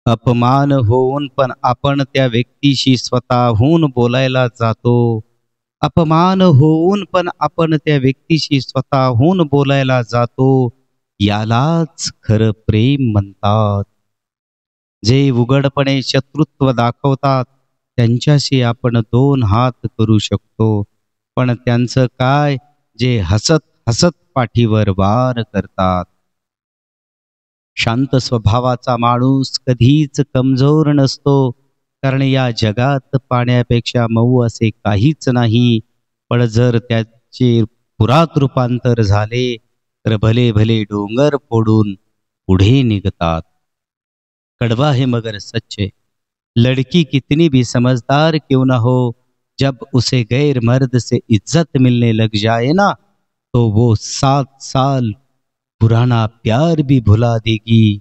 अपमान होऊन पण आपण त्या व्यक्तीशी स्वतःहून बोलायला जातो. अपमान होऊन पण आपण त्या व्यक्तीशी स्वतःहून बोलायला जातो. यालाच खरं प्रेम म्हणतात. जे उघडपणे शत्रुत्व दाखवतात त्यांच्याशी आपण दोन हात करू शकतो. पण त्यांचं काय, जे हसत हसत पाठीवर वार करतात. शांत स्वभावाचा माणूस कधीच कमजोर नसतो. कारण या जगात पाण्यापेक्षा मऊ असे काहीच नाही. पण जर त्याचे पुरात रूपांतर झाले तर भले भले डोंगर फोडून पुढे निघतात. कड़वा है मगर सच है, लड़की कितनी भी समझदार क्यों ना हो, जब उसे गैर मर्द से इज्जत मिलने लग जाए ना, तो वो 7 साल पुराना प्यार भी भुला देगी.